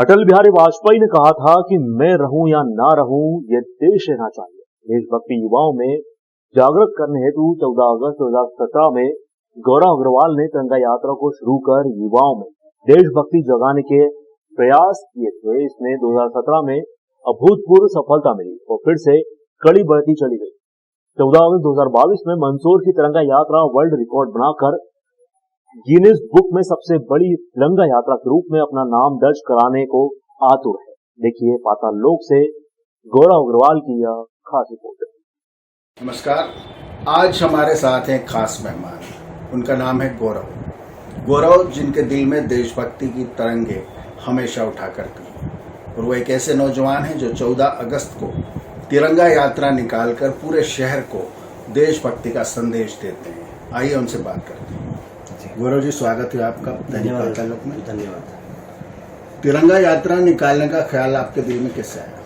अटल बिहारी वाजपेयी ने कहा था कि मैं रहूं या ना रहूं, ये देश रहना चाहिए। देशभक्ति युवाओं में जागृत करने हेतु 14 अगस्त 2017 में गौरव अग्रवाल ने तिरंगा यात्रा को शुरू कर युवाओं में देशभक्ति जगाने के प्रयास किए थे। इसमें 2017 में अभूतपूर्व सफलता मिली और फिर से कड़ी बढ़ती चली गई। 14 अगस्त 2022 में मंदसौर की तिरंगा यात्रा वर्ल्ड रिकॉर्ड बनाकर गिनीज बुक में सबसे बड़ी तिरंगा यात्रा के रूप में अपना नाम दर्ज कराने को आतुर है। देखिए पाताल लोक से गौरव अग्रवाल की यह खास रिपोर्ट। नमस्कार, आज हमारे साथ हैं खास मेहमान। उनका नाम है गौरव। गौरव जिनके दिल में देशभक्ति की तरंगे हमेशा उठा करती हैं और वो एक ऐसे नौजवान हैं जो 14 अगस्त को तिरंगा यात्रा निकालकर पूरे शहर को देशभक्ति का संदेश देते हैं। आइए उनसे बात करते हैं। गौरव जी, स्वागत है आपका पाताल लोक में। धन्यवाद। तिरंगा यात्रा निकालने का ख्याल आपके दिल में कैसे आया?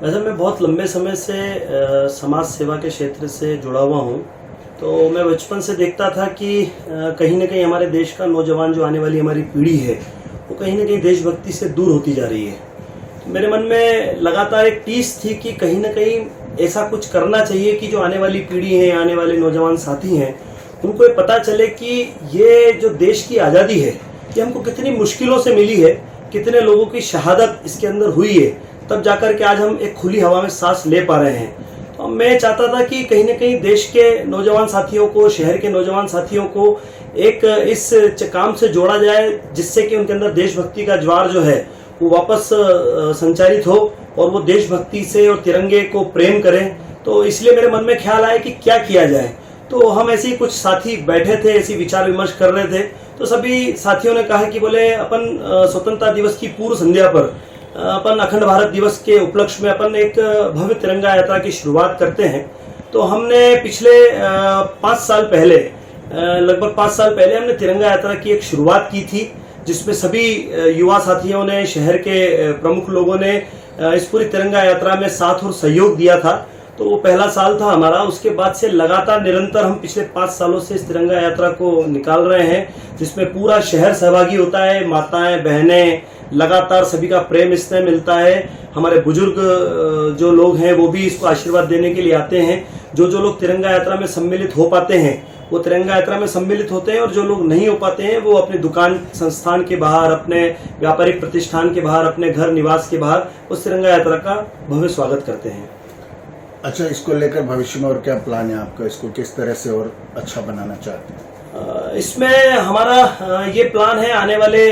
वैसे मैं बहुत लंबे समय से समाज सेवा के क्षेत्र से जुड़ा हुआ हूँ। तो मैं बचपन से देखता था कि कहीं ना कहीं हमारे देश का नौजवान जो आने वाली हमारी पीढ़ी है वो कहीं ना कहीं देशभक्ति से दूर होती जा रही है। तो मेरे मन में लगातार एक टीस थी कि कहीं ना कहीं ऐसा कुछ करना चाहिए कि जो आने वाली पीढ़ी है, आने वाले नौजवान साथी हैं, उनको ये पता चले कि ये जो देश की आज़ादी है ये हमको कितनी मुश्किलों से मिली है, कितने लोगों की शहादत इसके अंदर हुई है, तब जाकर के आज हम एक खुली हवा में सांस ले पा रहे हैं। तो मैं चाहता था कि कहीं ना कहीं देश के नौजवान साथियों को, शहर के नौजवान साथियों को एक इस काम से जोड़ा जाए जिससे कि उनके अंदर देशभक्ति का ज्वार जो है वो वापस संचारित हो और वो देशभक्ति से और तिरंगे को प्रेम करें। तो इसलिए मेरे मन में ख्याल आया कि क्या किया जाए। तो हम ऐसे ही कुछ साथी बैठे थे, ऐसी विचार विमर्श कर रहे थे। तो सभी साथियों ने कहा कि बोले अपन स्वतंत्रता दिवस की पूर्व संध्या पर अपन अखंड भारत दिवस के उपलक्ष्य में अपन एक भव्य तिरंगा यात्रा की शुरुआत करते हैं। तो हमने पिछले 5 साल पहले, लगभग 5 साल पहले हमने तिरंगा यात्रा की एक शुरुआत की थी, जिसमें सभी युवा साथियों ने, शहर के प्रमुख लोगों ने इस पूरी तिरंगा यात्रा में साथ और सहयोग दिया था। तो वो पहला साल था हमारा। उसके बाद से लगातार निरंतर हम पिछले 5 सालों से इस तिरंगा यात्रा को निकाल रहे हैं, जिसमें पूरा शहर सहभागी होता है। माताएं, बहनें, लगातार सभी का प्रेम स्नेह मिलता है। हमारे बुजुर्ग जो लोग हैं वो भी इसको आशीर्वाद देने के लिए आते हैं। जो लोग तिरंगा यात्रा में सम्मिलित हो पाते हैं वो तिरंगा यात्रा में सम्मिलित होते हैं, और जो लोग नहीं हो पाते हैं वो अपनी दुकान, संस्थान के बाहर, अपने व्यापारिक प्रतिष्ठान के बाहर, अपने घर निवास के बाहर उस तिरंगा यात्रा का भव्य स्वागत करते हैं। अच्छा, इसको लेकर भविष्य में और क्या प्लान है आपका? इसको किस तरह से और अच्छा बनाना चाहते हैं? इसमें हमारा ये प्लान है, आने वाले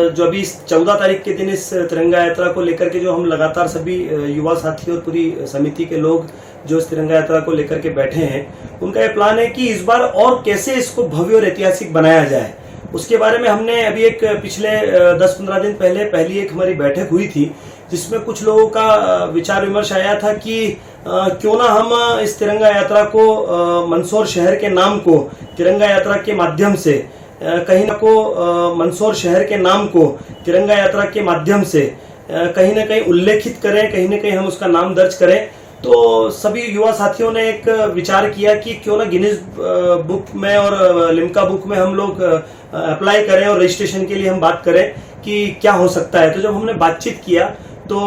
जो अभी 14 तारीख के दिन इस तिरंगा यात्रा को लेकर के जो हम लगातार सभी युवा साथी और पूरी समिति के लोग जो इस तिरंगा यात्रा को लेकर के बैठे हैं, उनका ये प्लान है कि इस बार और कैसे इसको भव्य और ऐतिहासिक बनाया जाए। उसके बारे में हमने अभी एक पिछले 10-15 दिन पहले पहली एक हमारी बैठक हुई थी, जिसमें कुछ लोगों का विचार विमर्श आया था कि क्यों ना हम इस तिरंगा यात्रा को मंदसौर शहर के नाम को तिरंगा यात्रा के माध्यम से कहीं ना कहीं उल्लेखित करें, कहीं ना कहीं हम उसका नाम दर्ज करें। तो सभी युवा साथियों ने एक विचार किया कि क्यों ना गिनीज बुक में और लिम्का बुक में हम लोग अप्लाई करें और रजिस्ट्रेशन के लिए हम बात करें कि क्या हो सकता है। तो जब हमने बातचीत किया तो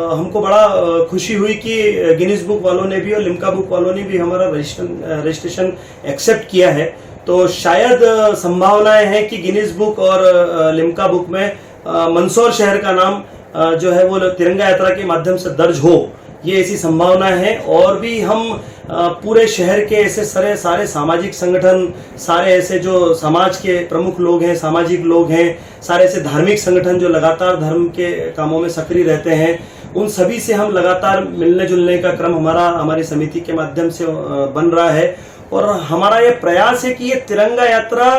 हमको बड़ा खुशी हुई कि गिनीज बुक वालों ने भी और लिम्का बुक वालों ने भी हमारा रजिस्ट्रेशन एक्सेप्ट किया है। तो शायद संभावनाएं हैं कि गिनीज बुक और लिम्का बुक में मंदसौर शहर का नाम जो है वो तिरंगा यात्रा के माध्यम से दर्ज हो, ये ऐसी संभावना है। और भी हम पूरे शहर के ऐसे सारे सामाजिक संगठन, सारे ऐसे जो समाज के प्रमुख लोग हैं, सामाजिक लोग हैं, सारे ऐसे धार्मिक संगठन जो लगातार धर्म के कामों में सक्रिय रहते हैं, उन सभी से हम लगातार मिलने जुलने का क्रम हमारी समिति के माध्यम से बन रहा है। और हमारा ये प्रयास है कि ये तिरंगा यात्रा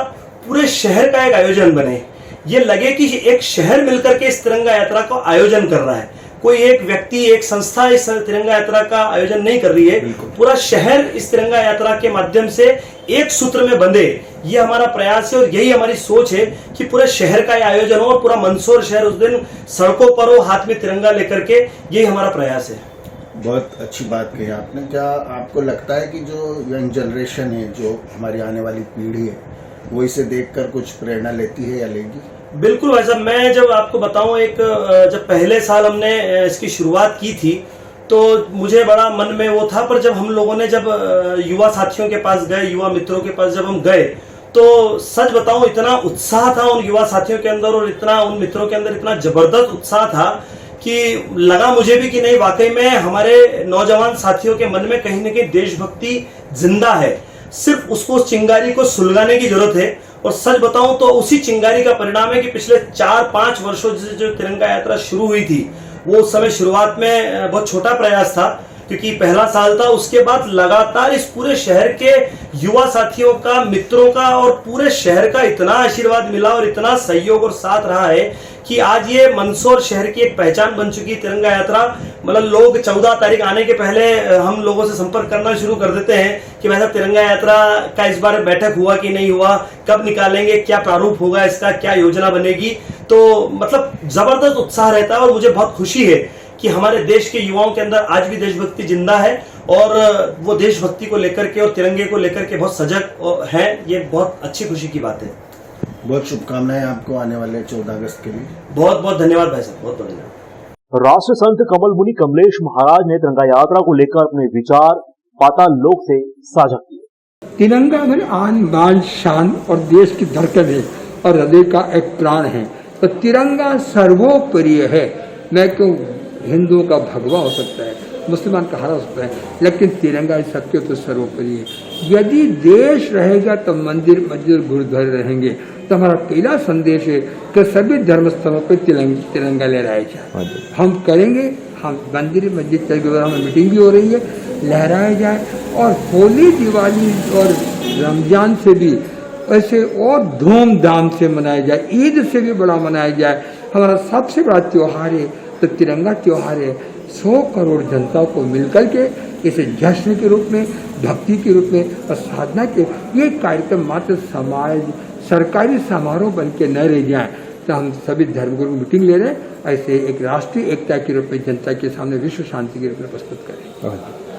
पूरे शहर का एक आयोजन बने। ये लगे कि एक शहर मिलकर के इस तिरंगा यात्रा को आयोजन कर रहा है, कोई एक व्यक्ति, एक संस्था इस तिरंगा यात्रा का आयोजन नहीं कर रही है। पूरा शहर इस तिरंगा यात्रा के माध्यम से एक सूत्र में बंधे, ये हमारा प्रयास है और यही हमारी सोच है कि पूरे शहर का आयोजन हो और पूरा मंदसौर शहर उस दिन सड़कों पर हो, हाथ में तिरंगा लेकर के। यही हमारा प्रयास है। बहुत अच्छी बात कही आपने। क्या आपको लगता है कि जो यंग जनरेशन है, जो हमारी आने वाली पीढ़ी है, वो इसे देखकर कुछ प्रेरणा लेती है या लेगी? बिल्कुल भाई साहब, मैं जब आपको बताऊं, जब पहले साल हमने इसकी शुरुआत की थी तो मुझे बड़ा मन में वो था, पर जब हम लोगों ने जब युवा साथियों के पास गए, युवा मित्रों के पास जब हम गए, तो सच बताऊं इतना उत्साह था उन युवा साथियों के अंदर और इतना उन मित्रों के अंदर इतना जबरदस्त उत्साह था कि लगा मुझे भी कि नहीं, वाकई में हमारे नौजवान साथियों के मन में कहीं ना कहीं देशभक्ति जिंदा है। सिर्फ उसको उस चिंगारी को सुलगाने की जरूरत है। और सच बताऊं तो उसी चिंगारी का परिणाम है कि पिछले 4-5 वर्षों से जो तिरंगा यात्रा शुरू हुई थी, वो उस समय शुरुआत में बहुत छोटा प्रयास था क्योंकि पहला साल था। उसके बाद लगातार इस पूरे शहर के युवा साथियों का, मित्रों का और पूरे शहर का इतना आशीर्वाद मिला और इतना सहयोग और साथ रहा है कि आज ये मंदसौर शहर की एक पहचान बन चुकी है तिरंगा यात्रा। मतलब लोग 14 तारीख आने के पहले हम लोगों से संपर्क करना शुरू कर देते हैं कि वैसा तिरंगा यात्रा का इस बार बैठक हुआ कि नहीं हुआ, कब निकालेंगे, क्या प्रारूप होगा इसका, क्या योजना बनेगी। तो मतलब जबरदस्त उत्साह रहता है और मुझे बहुत खुशी है कि हमारे देश के युवाओं के अंदर आज भी देशभक्ति जिंदा है और वो देशभक्ति को लेकर के और तिरंगे को लेकर के बहुत सजग है। ये बहुत अच्छी खुशी की बात है। बहुत शुभकामनाएं आपको आने वाले 14 अगस्त के लिए। बहुत बहुत धन्यवाद भाई साहब, बहुत बहुत धन्यवाद। राष्ट्र संत कमल मुनि कमलेश महाराज ने तिरंगा यात्रा को लेकर अपने विचार पाताल लोक से साझा किए। तिरंगा मेरे आन बान शान और देश की धड़कन है और हृदय का एक प्राण है। तो तिरंगा सर्वोपरि है। मैं क्यों, हिंदुओं का भगवा हो सकता है, मुसलमान का हरा हो सकता है, लेकिन तिरंगा सत्य तो सर्वोपरि है। यदि देश रहेगा तो मंदिर मस्जिद गुरुद्वारे रहेंगे। तो हमारा पहला संदेश है कि सभी धर्म स्थलों पर तिरंगा लहराया जाए। हम करेंगे, हम मंदिर मस्जिद गुरुद्वारा में मीटिंग भी हो रही है, लहराया जाए। और होली, दिवाली और रमजान से भी ऐसे और धूमधाम से मनाया जाए, ईद से भी बड़ा मनाया जाए। हमारा सबसे बड़ा त्योहार है तो तिरंगा त्योहार है। 100 करोड़ जनता को मिलकर के इसे जश्न के रूप में, भक्ति के रूप में और साधना के ये कार्यक्रम मात्र समाज सरकारी समारोह बन के न रह जाए। तो हम सभी धर्मगुरु मीटिंग ले रहे हैं, ऐसे एक राष्ट्रीय एकता के रूप में जनता के सामने विश्व शांति के रूप में प्रस्तुत करें।